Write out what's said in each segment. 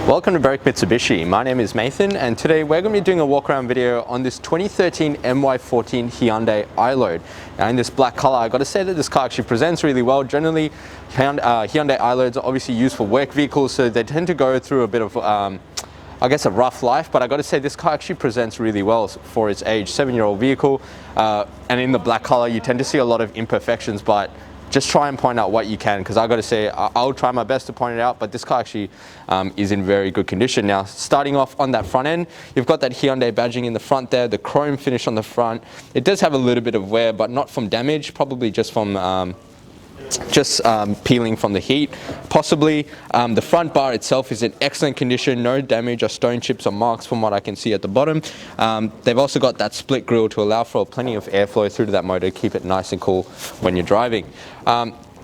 Welcome to Berwick Mitsubishi. My name is Nathan and today we're going to be doing a walk around video on this 2013 MY14 Hyundai iLoad. Now in this black color, I got to say that this car actually presents really well. Generally, Hyundai iLoads are obviously used for work vehicles, so they tend to go through a bit of I guess a rough life, but I got to say this car actually presents really well for its age, 7-year-old vehicle. And in the black color, you tend to see a lot of imperfections, but just try and point out what you can, because I got to say I'll try my best to point it out, but this car actually is in very good condition. Now starting off on that front end, you've got that Hyundai badging in the front there, the chrome finish on the front. It does have a little bit of wear, but not from damage, probably just from peeling from the heat, possibly. The front bar itself is in excellent condition, no damage or stone chips or marks from what I can see at the bottom. They've also got that split grille to allow for plenty of airflow through to that motor, keep it nice and cool when you're driving.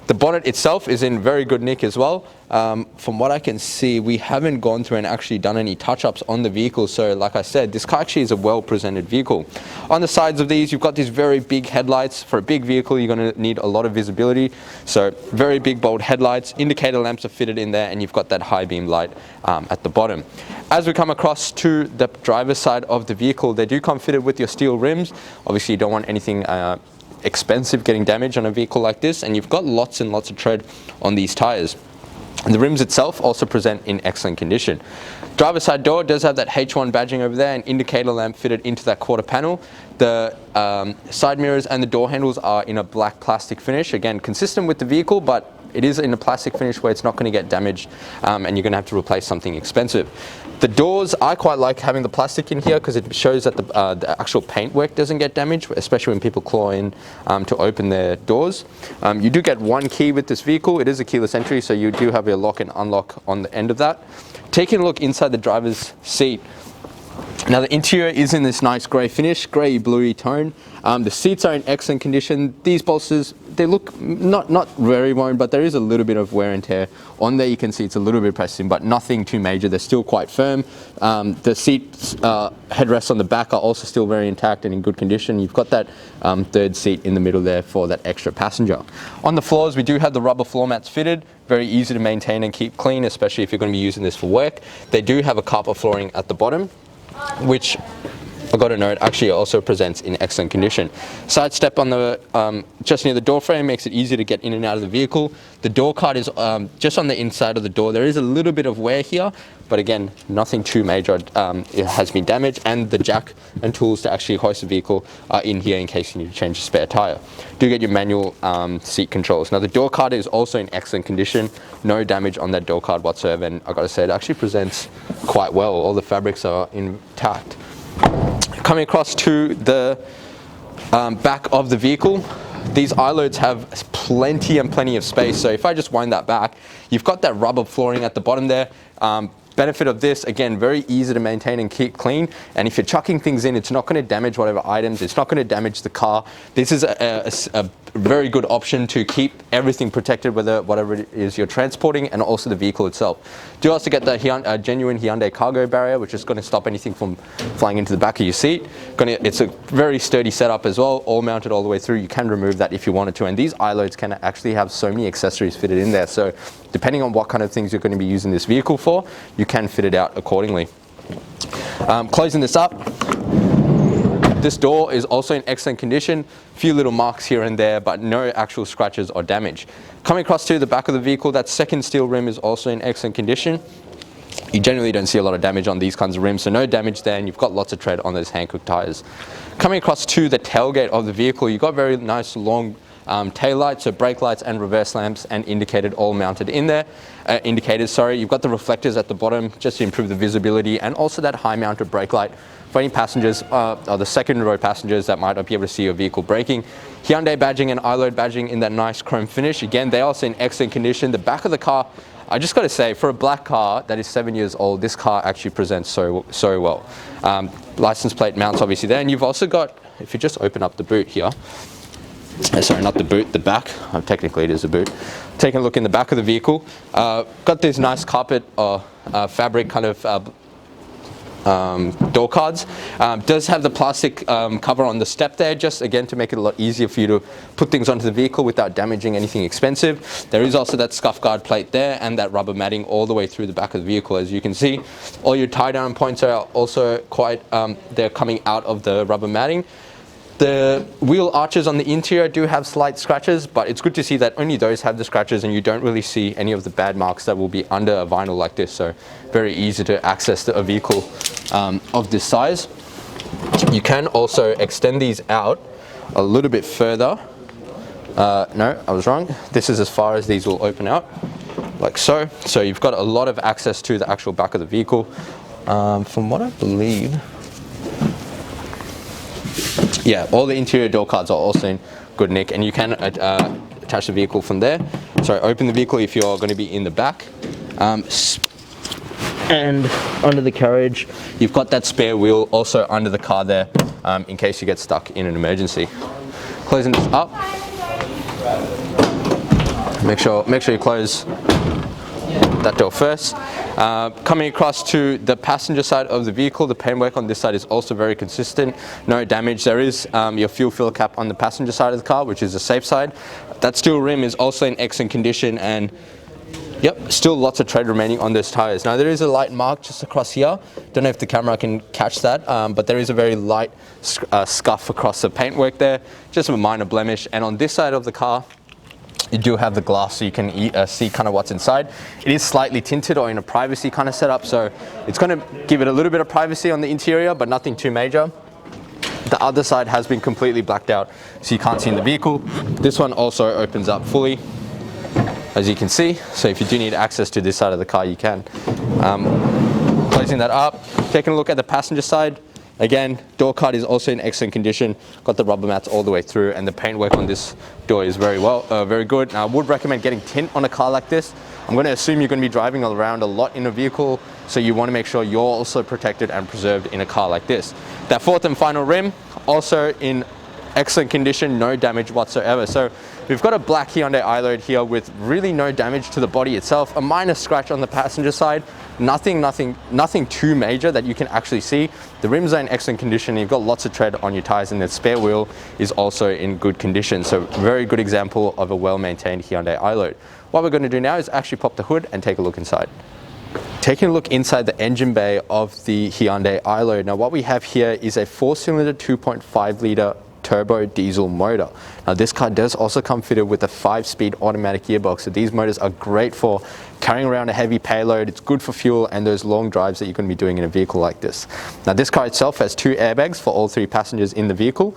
The bonnet itself is in very good nick as well. From what I can see, we haven't gone through and actually done any touch-ups on the vehicle, so like I said, this car actually is a well-presented vehicle. On the sides of these, you've got these very big headlights. For a big vehicle, you're going to need a lot of visibility, so very big bold headlights. Indicator lamps are fitted in there, and you've got that high beam light at the bottom. As we come across to the driver's side of the vehicle, they do come fitted with your steel rims. Obviously, you don't want anything expensive getting damaged on a vehicle like this, and you've got lots and lots of tread on these tires. And the rims itself also present in excellent condition. Driver's side door does have that H1 badging over there, and indicator lamp fitted into that quarter panel. The side mirrors and the door handles are in a black plastic finish, again consistent with the vehicle, but it is in a plastic finish where it's not going to get damaged, and you're going to have to replace something expensive. The doors, I quite like having the plastic in here because it shows that the actual paintwork doesn't get damaged, especially when people claw in to open their doors. You do get one key with this vehicle. It is a keyless entry, so you do have your lock and unlock on the end of that. Taking a look inside the driver's seat. Now the interior is in this nice grey finish, grey bluey tone. The seats are in excellent condition. These bolsters, they look not very worn, but there is a little bit of wear and tear on there. You can see it's a little bit pressed in, but nothing too major. They're still quite firm. The seat headrests on the back are also still very intact and in good condition. You've got that third seat in the middle there for that extra passenger. On the floors, we do have the rubber floor mats fitted. Very easy to maintain and keep clean, especially if you're going to be using this for work. They do have a carpet flooring at the bottom, which I got to note actually also presents in excellent condition. Side step on the just near the door frame makes it easy to get in and out of the vehicle. The door card is just on the inside of the door. There is a little bit of wear here, but again, nothing too major. It has been damaged, and the jack and tools to actually hoist the vehicle are in here in case you need to change the spare tire. Do get your manual seat controls. Now the door card is also in excellent condition. No damage on that door card whatsoever, and I got to say it actually presents quite well. All the fabrics are intact. Coming across to the back of the vehicle, these iLoads have plenty of space. So if I just wind that back, you've got that rubber flooring at the bottom there. Benefit of this, again, very easy to maintain and keep clean, and if you're chucking things in, it's not going to damage whatever items, it's not going to damage the car. This is a very good option to keep everything protected, whatever it is you're transporting, and also the vehicle itself. Do also get the genuine Hyundai cargo barrier, which is going to stop anything from flying into the back of your seat. It's a very sturdy setup as well, all mounted all the way through. You can remove that if you wanted to, and these iLoads can actually have so many accessories fitted in there, so depending on what kind of things you're going to be using this vehicle for, you can fit it out accordingly. Closing this up, this door is also in excellent condition. A few little marks here and there, but no actual scratches or damage. Coming across to the back of the vehicle, that second steel rim is also in excellent condition. You generally don't see a lot of damage on these kinds of rims, so no damage there, and you've got lots of tread on those Hankook tires. Coming across to the tailgate of the vehicle, you've got very nice long tail lights, so brake lights and reverse lamps and indicated all mounted in there. You've got the reflectors at the bottom just to improve the visibility, and also that high mounted brake light for any passengers or the second row passengers that might not be able to see your vehicle braking. Hyundai badging and iLoad badging in that nice chrome finish. Again, they are also in excellent condition. The back of the car, I just got to say, for a black car that is 7 years old, this car actually presents so well. License plate mounts obviously there, and you've also got, if you just open up the boot here, sorry, not the boot, the back. Technically it is a boot. Taking a look in the back of the vehicle, got this nice carpet or fabric kind of door cards. Does have the plastic cover on the step there, just again to make it a lot easier for you to put things onto the vehicle without damaging anything expensive. There is also that scuff guard plate there and that rubber matting all the way through the back of the vehicle. As you can see, all your tie down points are also quite, they're coming out of the rubber matting. The wheel arches on the interior do have slight scratches, but it's good to see that only those have the scratches and you don't really see any of the bad marks that will be under a vinyl like this. So very easy to access a vehicle of this size. You can also extend these out a little bit further. No, I was wrong. This is as far as these will open out, like so. So you've got a lot of access to the actual back of the vehicle. From what I believe, yeah, all the interior door cards are also in good nick, and you can attach the vehicle from there. So open the vehicle if you're going to be in the back. And under the carriage, you've got that spare wheel also under the car there, in case you get stuck in an emergency. Closing this up. Make sure you close that door first. Coming across to the passenger side of the vehicle, the paintwork on this side is also very consistent. No damage. There is your fuel fill cap on the passenger side of the car, which is the safe side. That steel rim is also in excellent condition, and yep, still lots of tread remaining on those tires. Now there is a light mark just across here. Don't know if the camera can catch that, but there is a very light scuff across the paintwork there. Just a minor blemish. And on this side of the car, you do have the glass so you can see kind of what's inside. It is slightly tinted or in a privacy kind of setup, so it's going to give it a little bit of privacy on the interior, but nothing too major. The other side has been completely blacked out, so you can't see in the vehicle. This one also opens up fully, as you can see. So if you do need access to this side of the car, you can. Closing that up, taking a look at the passenger side. Again, door card is also in excellent condition. Got the rubber mats all the way through, and the paintwork on this door is very good. Now, I would recommend getting tint on a car like this. I'm going to assume you're going to be driving around a lot in a vehicle, so you want to make sure you're also protected and preserved in a car like this. That fourth and final rim, also in excellent condition, no damage whatsoever. So we've got a black Hyundai iLoad here with really no damage to the body itself, a minor scratch on the passenger side, nothing too major that you can actually see. The rims are in excellent condition. You've got lots of tread on your tires, and the spare wheel is also in good condition. So very good example of a well-maintained Hyundai iLoad. What we're going to do now is actually pop the hood and take a look inside. Taking a look inside the engine bay of the Hyundai iLoad. Now what we have here is a 4-cylinder 2.5 litre turbo diesel motor. Now this car does also come fitted with a 5-speed automatic gearbox, so these motors are great for carrying around a heavy payload. It's good for fuel and those long drives that you're going to be doing in a vehicle like this. Now this car itself has 2 airbags for all 3 passengers in the vehicle.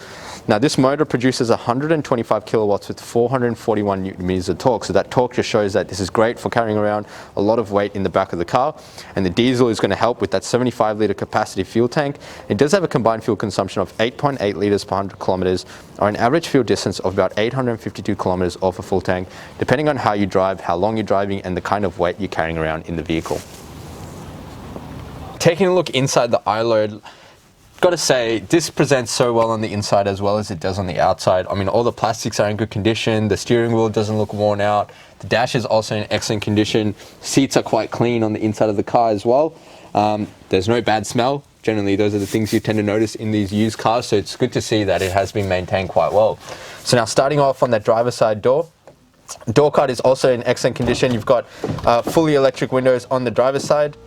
Now this motor produces 125 kilowatts with 441 newton meters of torque, so that torque just shows that this is great for carrying around a lot of weight in the back of the car. And the diesel is going to help with that 75 litre capacity fuel tank. It does have a combined fuel consumption of 8.8 litres per 100 kilometers, or an average fuel distance of about 852 kilometers off a full tank, depending on how you drive, how long you're driving, and the kind of weight you're carrying around in the vehicle. Taking a look inside the iLoad, got to say, this presents so well on the inside as well as it does on the outside. I mean, all the plastics are in good condition. The steering wheel doesn't look worn out. The dash is also in excellent condition. Seats are quite clean on the inside of the car as well. There's no bad smell. Generally, those are the things you tend to notice in these used cars, so it's good to see that it has been maintained quite well. So now starting off on that driver's side door card is also in excellent condition. You've got fully electric windows on the driver's side.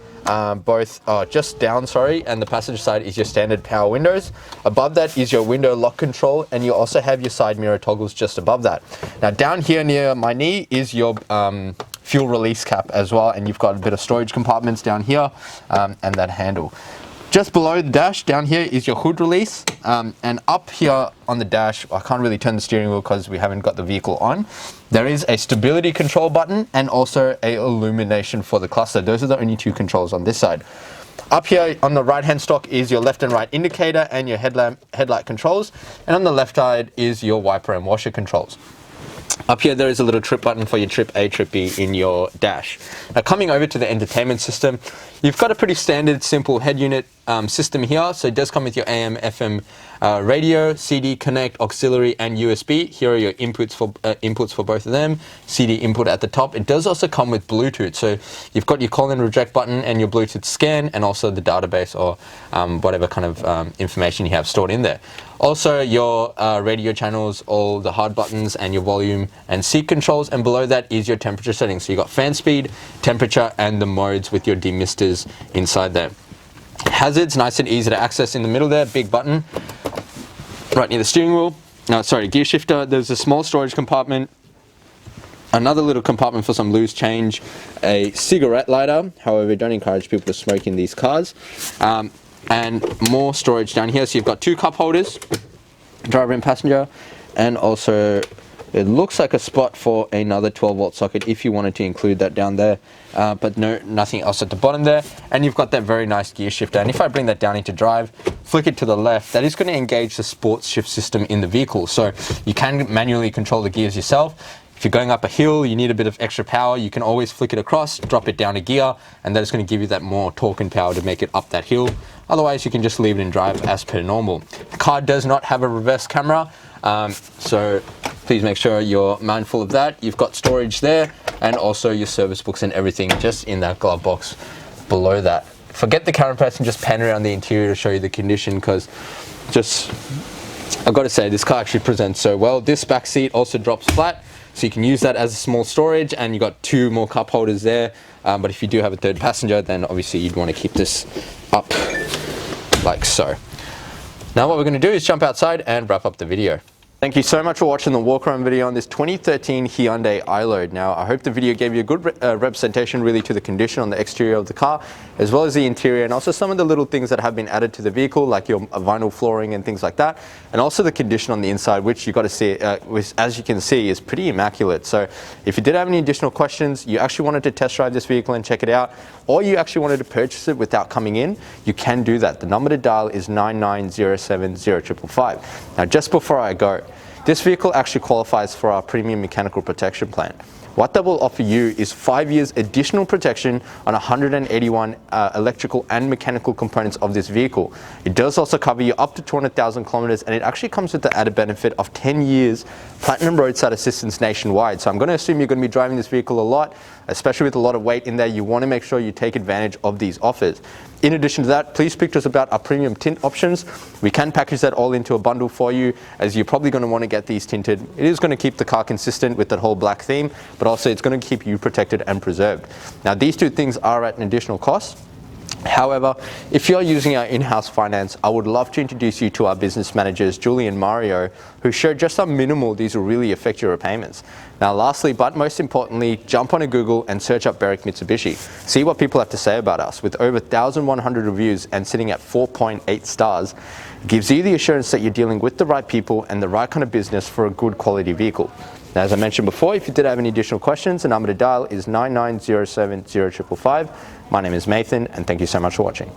Both just down, and the passenger side is your standard power windows. Above that is your window lock control, and you also have your side mirror toggles just above that. Now down here near my knee is your fuel release cap as well, and you've got a bit of storage compartments down here, and that handle. Just below the dash down here is your hood release, and up here on the dash, I can't really turn the steering wheel because we haven't got the vehicle on. There is a stability control button and also a illumination for the cluster. Those are the only 2 controls on this side. Up here on the right hand stalk is your left and right indicator and your headlight controls, and on the left side is your wiper and washer controls. Up here there is a little trip button for your trip A, trip B in your dash. Now coming over to the entertainment system, you've got a pretty standard simple head unit system here. So it does come with your AM, FM radio, CD, connect, auxiliary, and USB. Here are your inputs for both of them. CD input at the top. It does also come with Bluetooth. So you've got your call and reject button and your Bluetooth scan, and also the database or whatever kind of information you have stored in there. Also your radio channels, all the hard buttons, and your volume and seat controls, and below that is your temperature settings. So you got fan speed, temperature, and the modes with your demisters inside there. Hazards, nice and easy to access in the middle there, big button right near the steering wheel. Gear shifter. There's a small storage compartment, another little compartment for some loose change, a cigarette lighter. However, we don't encourage people to smoke in these cars. And more storage down here. So you've got two cup holders, driver and passenger, and also it looks like a spot for another 12-volt socket if you wanted to include that down there, but nothing else at the bottom there. And you've got that very nice gear shifter. And if I bring that down into drive, flick it to the left, that is going to engage the sports shift system in the vehicle. So you can manually control the gears yourself. If you're going up a hill, you need a bit of extra power, you can always flick it across, drop it down a gear, and that is going to give you that more torque and power to make it up that hill. Otherwise, you can just leave it in drive as per normal. The car does not have a reverse camera, so please make sure you're mindful of that. You've got storage there, and also your service books and everything just in that glove box below that. Forget the camera press and just pan around the interior to show you the condition, because I've got to say, this car actually presents so well. This back seat also drops flat, so you can use that as a small storage, and you've got two more cup holders there. But if you do have a third passenger, then obviously you'd want to keep this up like so. Now what we're going to do is jump outside and wrap up the video. Thank you so much for watching the walk around video on this 2013 Hyundai iLoad. Now, I hope the video gave you a good representation really to the condition on the exterior of the car, as well as the interior, and also some of the little things that have been added to the vehicle, like your vinyl flooring and things like that, and also the condition on the inside, which you got to see, which, as you can see, is pretty immaculate. So if you did have any additional questions, you actually wanted to test drive this vehicle and check it out, or you actually wanted to purchase it without coming in, you can do that. The number to dial is 99070555. Now, just before I go, this vehicle actually qualifies for our premium mechanical protection plan. What that will offer you is 5 years additional protection on 181 electrical and mechanical components of this vehicle. It does also cover you up to 200,000 kilometers, and it actually comes with the added benefit of 10 years platinum roadside assistance nationwide. So I'm going to assume you're going to be driving this vehicle a lot, especially with a lot of weight in there. You want to make sure you take advantage of these offers. In addition to that, please speak to us about our premium tint options. We can package that all into a bundle for you, as you're probably going to want to get these tinted. It is going to keep the car consistent with that whole black theme, but also it's going to keep you protected and preserved. Now, these two things are at an additional cost. However, if you're using our in-house finance, I would love to introduce you to our business managers, Julie and Mario, who show just how minimal these will really affect your repayments. Now, lastly, but most importantly, jump on a Google and search up Berwick Mitsubishi. See what people have to say about us. With over 1,100 reviews and sitting at 4.8 stars, gives you the assurance that you're dealing with the right people and the right kind of business for a good quality vehicle. Now, as I mentioned before, if you did have any additional questions, the number to dial is 99070555. My name is Nathan, and thank you so much for watching.